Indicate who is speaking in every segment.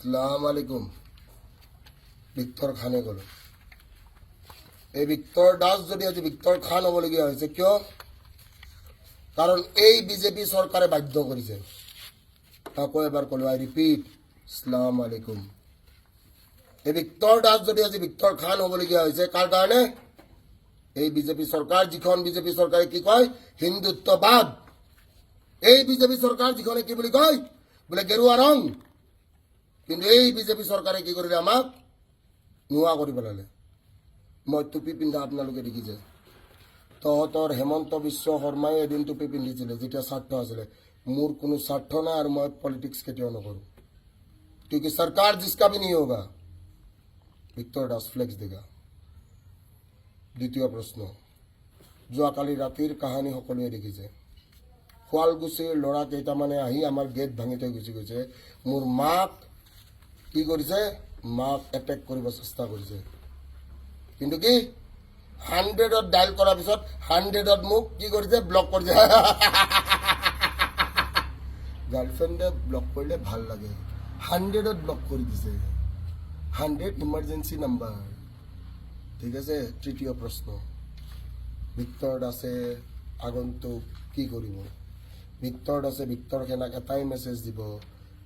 Speaker 1: আসসালামু আলাইকুম। ভিক্টর খানে গেল। এই ভিক্টর দাস যদি আজি ভিক্টর খান হবলগীয়া হয়েছে কিয়? কারণ এই বিজেপি সরকারে বাধ্য করেছে। তাকে এবার কলো, আই রিপিট, আসসালামু আলাইকুম। এই ভিক্টর দাস যদি আজি ভিক্টর খান হবলগীয়া হয়েছে কার কারণে? এই বিজেপি সরকার, যিখন বিজেপি সরকারে কি কয় হিন্দুত্ববাদ। এই বিজেপি সরকার যিখনে কি বলি কয় বলে গেরুয়া রং। কিন্তু এই বিজেপি সরকারে কি কৰিলে আমাক নোয়া কৰি পেলালে। মই টুপি পিন্ধা আপোনালোকে দেখিছে। তহঁতৰ হেমন্ত বিশ্ব শৰ্মাই এদিন টুপি পিন্ধিছিলে যেতিয়া স্বাৰ্থ আছিলে। মোৰ কোনো স্বাৰ্থ নাই আৰু মই পলিটিক্স কেতিয়াও নকৰোঁ। क्योंकि सरकार जिसका भी नहीं होगा ভিক্টৰ দাস ফ্লেক্স দেগা। দ্বিতীয় প্ৰশ্ন, যোৱাকালি ৰাতিৰ কাহানী সকলোৱে দেখিছে। শুৱালকুছিৰ ল'ৰা কেইটামানে আহি আমাৰ গেট ভাঙি থৈ গুচি গৈছে। মোৰ মাক কি কৰিছে? মাক এটেক কৰিব চেষ্টা কৰিছে। কিন্তু কি 100ত ডাইল কৰাৰ পিছত 100ত মোক কি কৰিছে? ব্লক কৰিছে। গাৰ্লফ্ৰেণ্ডে ব্লক কৰিলে ভাল লাগে। 100ত ব্লক কৰি দিছে। 100 ইমাৰ্জেঞ্চি নাম্বাৰ। ঠিক আছে। তৃতীয় প্ৰশ্ন, ভিক্টৰ দাসে আগন্তুক কি কৰিব? ভিক্টৰ দাসে ভিক্টৰ সেনাক এটাই মেছেজ দিব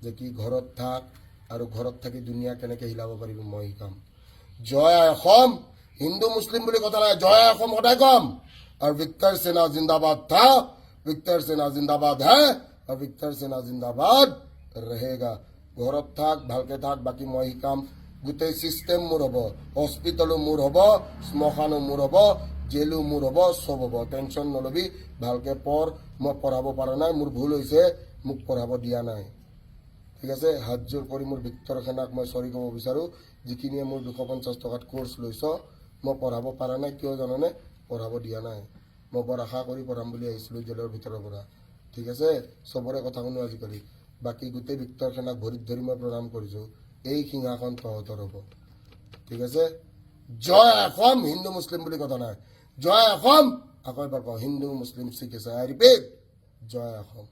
Speaker 1: যে কি ঘৰত থাক আৰু ঘৰত থাকি দুনিয়া কেনেকৈ হিলাব পাৰিব মই শিকাম। জয় অসম। হিন্দু মুছলিম বুলি কথা নাই, জয় অসম সদায় কম। আৰু ভিক্টৰ সেনা জিন্দাবাদ থা, ভিক্টৰ সেনা জিন্দাবাদ হে, আৰু ভিক্টৰ সেনা জিন্দাবাদ रहेगा। ঘৰত থাক, ভালকে থাক, বাকী মই শিকাম। গোটেই চিষ্টেম মোৰ হ'ব। হস্পিটেলো মোৰ হ'ব, শ্মশানো মোৰ হ'ব, জেলো মোৰ হ'ব, চব হ'ব। টেনশ্যন নলবি, ভালকে পঢ়। মই পঢ়াব পৰা নাই, মোৰ ভুল হৈছে, মোক পঢ়াব দিয়া নাই। ঠিক আছে। হাত জোৰ কৰি মোৰ ভিক্টৰ সেনাক মই চৰি ক'ব বিচাৰোঁ। যিখিনিয়ে মোৰ 250 টকাত কোৰ্চ লৈছ, মই পঢ়াব পৰা নাই। কিয় জানানে? পঢ়াব দিয়া নাই। মই বৰ আশা কৰি পঢ়াম বুলি আহিছিলোঁ জেলৰ ভিতৰৰ পৰা। ঠিক আছে। চবৰে কথা শুনো আজিকালি। বাকী গোটেই ভিক্টৰ সেনাক ভৰিত ধৰি মই প্ৰণাম কৰিছোঁ। এই সিংহাসন তহঁতৰ হ'ব। ঠিক আছে। জয় অসম। হিন্দু মুছলিম বুলি কথা নাই, জয় অসম। আকৌ এবাৰ কওঁ, হিন্দু মুছলিম শিখ আছে। আই ৰিপিট, জয় অসম।